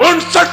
59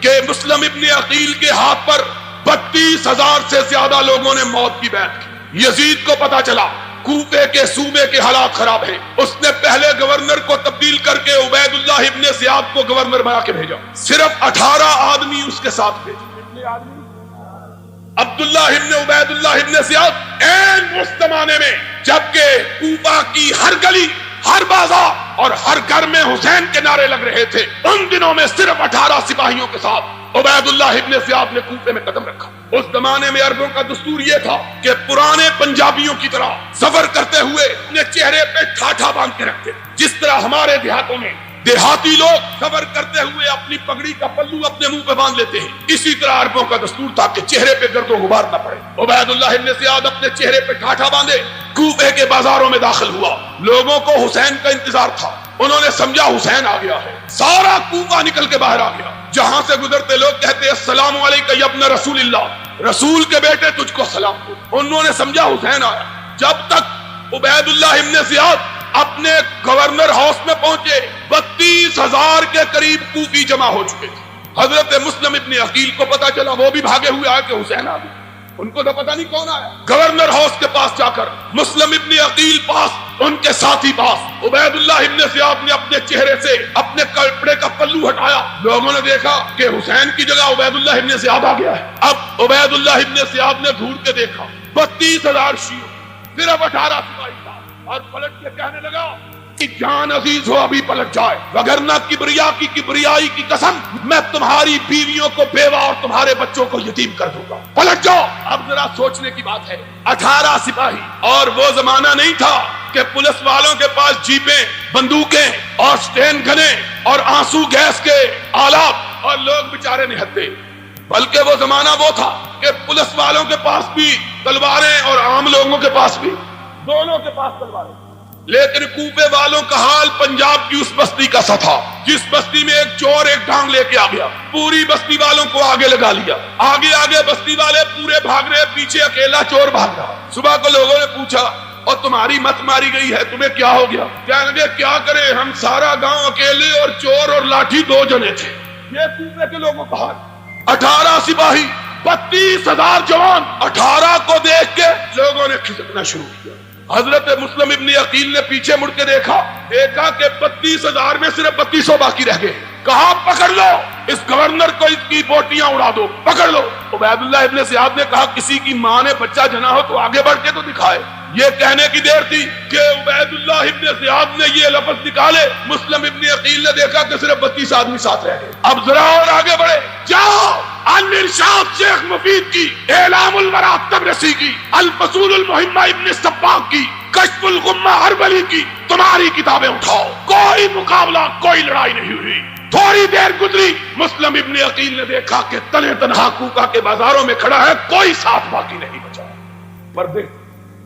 کہ مسلم ابن عقیل کے ہاتھ پر 32,000 سے زیادہ لوگوں نے موت کی بیعت کی. یزید کو پتا چلا کوفے کے صوبے کے حالات خراب ہیں. اس نے پہلے گورنر کو تبدیل کر کے عبید اللہ ابن زیاد کو گورنر بنا کے بھیجا. صرف 18 آدمی اس کے ساتھ بھیجے. کتنے آدمی؟ عبداللہ ابن عبید اللہ ابن زیاد این اس زمانے میں جبکہ کوفہ کی ہر گلی، ہر بازار اور ہر گھر میں حسین کے نعرے لگ رہے تھے، ان دنوں میں صرف 18 سپاہیوں کے ساتھ عبید اللہ ابن زیاد نے کوفے میں قدم رکھا. اس زمانے میں عربوں کا دستور یہ تھا کہ پرانے پنجابیوں کی طرح سفر کرتے ہوئے اپنے چہرے پہ ٹھاٹھا باندھ کے رکھتے، جس طرح ہمارے دیہاتوں میں دیہاتی لوگ سفر کرتے ہوئے اپنی پگڑی کا پلو اپنے منہ پہ باندھ لیتے ہیں. اسی طرح عربوں کا دستور تھا کہ چہرے پہ گرد و غبار نہ پڑے. عبید اللہ ابن زیاد اپنے چہرے پہ ٹھاٹھا باندھے کوفے کے بازاروں میں داخل ہوا. لوگوں کو حسین کا انتظار تھا. انہوں نے سمجھا حسین آ گیا ہے. سارا کوفہ نکل کے باہر آ گیا. جہاں سے گزرتے لوگ کہتے السلام علیکم یا ابن رسول اللہ، رسول کے بیٹے تجھ کو سلام دو. انہوں نے سمجھا حسین آیا. جب تک عبید اللہ ابن زیاد اپنے گورنر ہاؤس میں پہنچے 32,000 کے قریب کوفی جمع ہو چکے تھے. حضرت مسلم ابن عقیل کو پتا چلا، وہ بھی بھاگے ہوئے آئے کہ حسین آ گیا. ان کو تو پتا نہیں کون آیا. گورنر ہاؤس کے پاس جا کر مسلم ابن عقیل پاس، ان کے ساتھی پاس عبید اللہ ابن زیاد نے اپنے چہرے سے اپنے کپڑے کا پلو ہٹایا. لوگوں نے دیکھا کہ حسین کی جگہ عبید اللہ ابن زیاد آ گیا ہے. اب عبید اللہ ابن زیاد نے گھور کے دیکھا 32,000 شیعہ، صرف 18 سپاہی تھا، اور پلٹ کے کہنے لگا کہ جان عزیز ہو ابھی پلٹ جائے، وگرنہ کبریائی کی قسم میں تمہاری بیویوں کو بیوہ اور تمہارے بچوں کو یتیم کر دوں گا. پلٹ جاؤ. اب ذرا سوچنے کی بات ہے، 18 سپاہی، اور وہ زمانہ نہیں تھا کہ پولیس والوں کے پاس جیپیں، بندوقیں اور سٹین گنیں اور آنسو گیس کے آلات اور لوگ بیچارے نہتے، بلکہ وہ زمانہ وہ تھا کہ پولیس والوں کے پاس بھی تلواریں اور عام لوگوں کے پاس بھی، دونوں کے پاس تلواریں. لیکن کوفے والوں کا حال پنجاب کی اس بستی کا سا تھا جس بستی میں ایک چور ایک ڈانگ لے کے آ گیا، پوری بستی والوں کو آگے لگا لیا. آگے آگے بستی والے پورے بھاگ رہے، پیچھے اکیلا چور بھاگ رہا. صبح کو لوگوں نے پوچھا اور تمہاری مت ماری گئی ہے، تمہیں کیا ہو گیا؟ کہنے لگے کیا کرے، ہم سارا گاؤں اکیلے اور چور اور لاٹھی 2 جنے تھے. یہ کوفے کے لوگوں کا حال. 18 سپاہی، 32,000 جوان. 18 کو دیکھ کے لوگوں نے کھسکنا شروع کیا. حضرت مسلم ابن عقیل نے پیچھے مڑ کے دیکھا کہ 32,000 میں صرف 3200 باقی رہ گئے. کہا پکڑ لو اس گورنر کو، اس کی بوٹیاں اڑا دو، پکڑ لو. عبید اللہ ابن زیاد نے کہا کسی کی ماں نے بچہ جنا ہو تو آگے بڑھ کے تو دکھائے. یہ کہنے کی دیر تھی کہ عبید اللہ ابن زیاد نے یہ لفظ نکالے. مسلم ابن عقیل نے دیکھا کہ صرف 32 آدمی ساتھ رہ گئے. اب ذرا اور آگے بڑھے. جاؤ الارشاد شیخ مفید کی، اعلام الورا تبرسی کی، الفصول المہمہ ابن سباق کی، کشف الغمہ اربلی کی، تمہاری کتابیں اٹھاؤ. کوئی مقابلہ، کوئی لڑائی نہیں ہوئی. تھوڑی دیر گزری، مسلم ابن عقیل نے دیکھا کہ تنہا تنہا کوفہ کے بازاروں میں کھڑا ہے، کوئی ساتھ باقی نہیں بچا. پردے،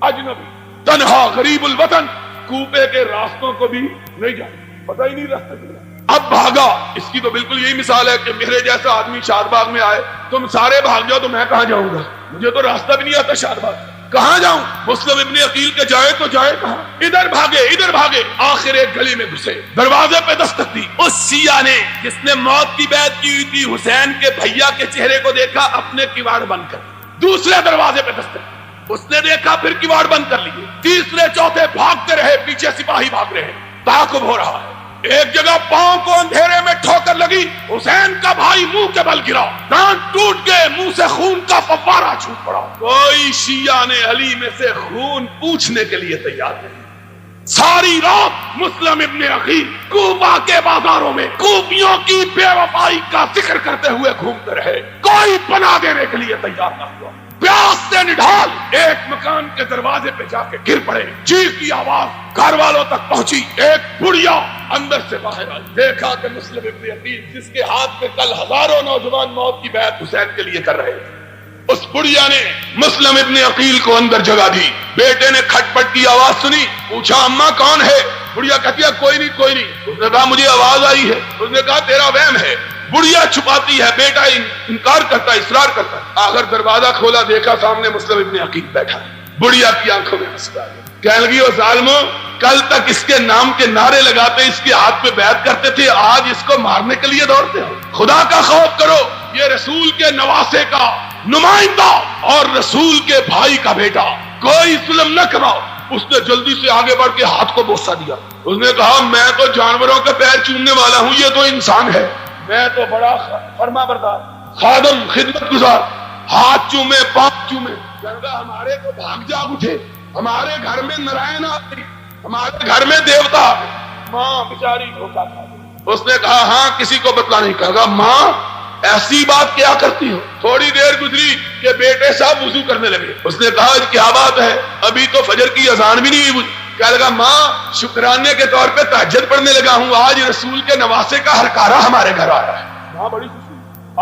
اجنبی، تنہا، غریب الوطن، کوفے کے راستوں کو بھی نہیں جانا، پتہ ہی نہیں راستہ کیا. اب بھاگا. اس کی تو بالکل یہی مثال ہے کہ میرے جیسا آدمی شاد باغ میں آئے، تم سارے بھاگ جاؤ تو میں کہاں جاؤں گا؟ مجھے تو راستہ بھی نہیں آتا شاد باغ، کہاں جاؤں؟ مسلم ابن عقیل کے جائے تو جائے کہاں؟ ادھر بھاگے ادھر بھاگے. آخر ایک گلی میں گھسے، دروازے پہ دستک دی. اس شیعہ نے جس نے موت کی بیعت کی ہوئی تھی، حسین کے بھیا کے چہرے کو دیکھا، اپنے کواڑ بند کر. دوسرے دروازے پہ دستک، اس نے دیکھا، پھر کواڑ بند کر لیے. تیسرے چوتھے بھاگتے رہے، پیچھے سپاہی بھاگ رہے ہیں. تعاقب ہو رہا ہے. ایک جگہ پاؤں کو اندھیرے میں ٹھوکر لگی، حسین کا بھائی منہ کے بل گرا، دانت ٹوٹ گئے، منہ سے خون کا فوارہ چھوٹ پڑا. کوئی شیعہ نے علی میں سے خون پوچھنے کے لیے تیار نہیں. ساری رات مسلم ابن عقیل کوفہ کے بازاروں میں کوفیوں کی بے وفائی کا ذکر کرتے ہوئے گھومتے رہے. کوئی پناہ دینے کے لیے تیار نہ ہوا. پیاس سے نڈھال ایک مکان کے دروازے پہ جا کے گر پڑے. چیخ کی آواز گھر والوں تک پہنچی. ایک بڑھیا اندر سے باہر آئی. دیکھا کہ مسلم ابن عقیل جس کے ہاتھ میں کل ہزاروں نوجوان موت کی بیعت حسین کے لیے کر رہے تھے، اس بڑھیا نے مسلم ابن عقیل کو اندر جگہ دی. بیٹے نے کھٹ پٹ کی آواز سنی، پوچھا اماں کون ہے؟ بڑھیا کہتی ہے کوئی نہیں کوئی نہیں. اس نے کہا مجھے آواز آئی ہے. اس نے کہا تیرا وہم ہے. بڑھیا چھپاتی ہے، بیٹا انکار کرتا ہے، اصرار کرتا ہے. آخر دروازہ کھولا، دیکھا سامنے مسلم ابن عقیل بیٹھا ہے. بڑھیا کی آنکھوں میں مسکراہٹ. کہنے لگی او ظالمو، کل تک اس کے نام کے نعرے لگاتے، اس کے ہاتھ پہ بیعت کرتے تھے، آج اس کو مارنے کے لیے دوڑتے ہو۔ خدا کا خوف کرو، یہ رسول کے نواسے کا نمائندہ اور رسول کے بھائی کا بیٹا، کوئی ظلم نہ کراؤ۔ اس نے جلدی سے آگے بڑھ کے ہاتھ کو بوسہ دیا، اس نے کہا میں تو جانوروں کے پیر چومنے والا ہوں، یہ تو انسان ہے، میں تو بڑا فرما بردار خادم خدمت گزار، ہاتھ چومے پاؤں چومے۔ ہمارے کو بھاگ جاگ اٹھے، ہمارے گھر میں نارائن آ گئی، ہمارے گھر میں دیوتا آ گئے۔ ماں بیچاری دھوکہ کھا گئی۔ اس نے کہا ہاں کسی کو بتلا نہیں، کہا ماں ایسی بات کیا کرتی ہو؟ تھوڑی دیر گزری کہ بیٹے صاحب وضو کرنے لگے۔ اس نے کہا کیا بات ہے؟ ابھی تو فجر کی اذان بھی نہیں ہوئی۔ کہنے لگا ماں شکرانے کے طور پہ تہجد پڑھنے لگا ہوں، آج رسول کے نواسے کا ہرکارہ ہمارے گھر آیا ہے۔ ماں بڑی خوشی،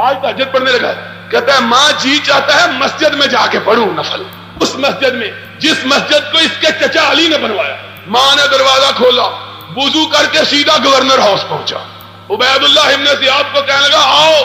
آج تہجد پڑھنے لگا ہے۔ کہتا ہے ماں جی چاہتا ہے مسجد میں جا کے پڑھوں نفل، اس مسجد میں جس مسجد کو اس کے چچا علی نے بنوایا۔ ماں نے دروازہ کھولا، وضو کر کے سیدھا گورنر ہاؤس پہنچا۔ عبید اللہ ابن زیاد کو کہنے لگا آؤ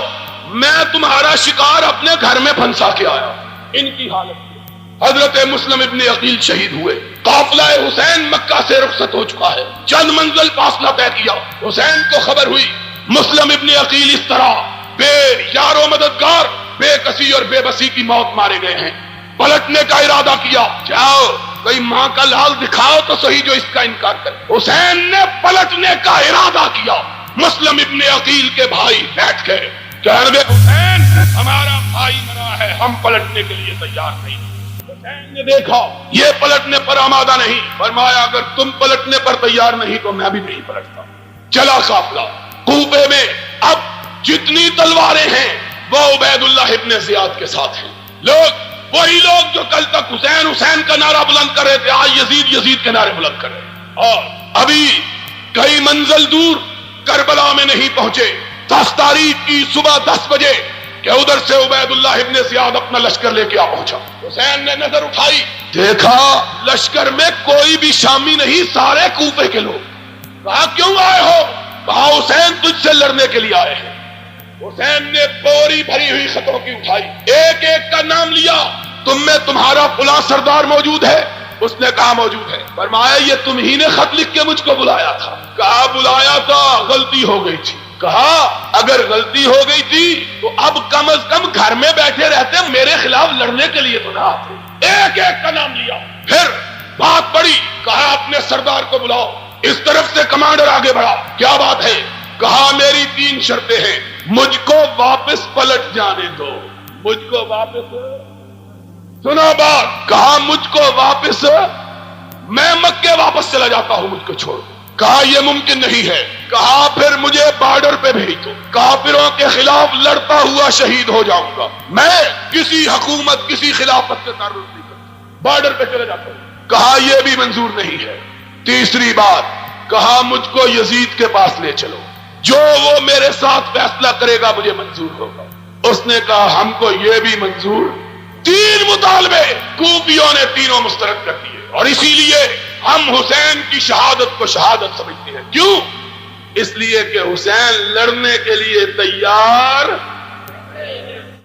میں تمہارا شکار اپنے گھر میں پھنسا کے آیا۔ ان کی حالت، حضرت مسلم ابن عقیل شہید ہوئے، قافلہ حسین مکہ سے رخصت ہو چکا ہے، چند منزل فاصلہ طے کیا۔ حسین کو خبر ہوئی مسلم ابن عقیل اس طرح بے یار و مددگار، بے کسی اور بے بسی کی موت مارے گئے ہیں۔ پلٹنے کا ارادہ کیا، جاؤ کوئی ماں کا لال دکھاؤ تو صحیح جو اس کا انکار کرے۔ حسین نے پلٹنے کا ارادہ کیا، مسلم ابن عقیل کے بھائی بیٹھ گئے، کہنے لگے حسین ہمارا بھائی مرا ہے، ہم پلٹنے کے لیے تیار نہیں۔ حسین نے دیکھا یہ پلٹنے پر آمادہ نہیں، فرمایا اگر تم پلٹنے پر تیار نہیں تو میں بھی نہیں پلٹتا۔ چلا قافلہ کوفے میں، اب جتنی تلواریں ہیں وہ عبید اللہ ابن زیاد کے ساتھ ہیں۔ لوگ وہی لوگ جو کل تک حسین حسین کا نعرہ بلند کر رہے تھے، آج یزید یزید کے نعرے بلند کر رہے ہیں۔ اور ابھی کئی منزل دور کربلا میں نہیں پہنچے، 10 تاریخ کی صبح 10 بجے کہ ادھر سے عبید اللہ ابن زیاد اپنا لشکر لے کے آ پہنچا۔ حسین نے نظر اٹھائی، دیکھا لشکر میں کوئی بھی شامی نہیں، سارے کوفے کے لوگ۔ کہا کیوں آئے ہو؟ کہا حسین تجھ سے لڑنے کے لیے آئے ہیں۔ حسین نے بوری بھری ہوئی خطوں کی اٹھائی، ایک ایک کا نام لیا، تم میں تمہارا فلاں سردار موجود ہے؟ اس نے کہا موجود ہے۔ فرمایا یہ تم ہی نے خط لکھ کے مجھ کو بلایا تھا؟ کہا بلایا تھا، غلطی ہو گئی تھی۔ کہا اگر غلطی ہو گئی تھی تو اب کم از کم گھر میں بیٹھے رہتے، میرے خلاف لڑنے کے لیے تو نہ آتے۔ ایک ایک کا نام لیا، پھر بات بڑی، کہا اپنے سردار کو بلاؤ۔ اس طرف سے کمانڈر آگے بڑھا، کیا بات ہے؟ کہا میری 3 شرطیں ہیں، مجھ کو واپس پلٹ جانے دو، مجھ کو واپس، سنا بات، کہا مجھ کو واپس، میں مکے واپس چلا جاتا ہوں، مجھ کو چھوڑ۔ کہا یہ ممکن نہیں ہے۔ کہا پھر مجھے بارڈر پہ بھیج دو، کافروں کے خلاف لڑتا ہوا شہید ہو جاؤں گا، میں کسی حکومت کسی خلافت سے تعلق نہیں کرتا، بارڈر پہ چلا جاتا ہوں۔ کہا یہ بھی منظور نہیں ہے۔ تیسری بات، کہا مجھ کو یزید کے پاس لے چلو، جو وہ میرے ساتھ فیصلہ کرے گا مجھے منظور ہوگا۔ اس نے کہا ہم کو یہ بھی منظور۔ 3 مطالبے کوفیوں نے تینوں مسترد کر دیے، اور اسی لیے ہم حسین کی شہادت کو شہادت سمجھتے ہیں۔ کیوں؟ اس لیے کہ حسین لڑنے کے لیے تیار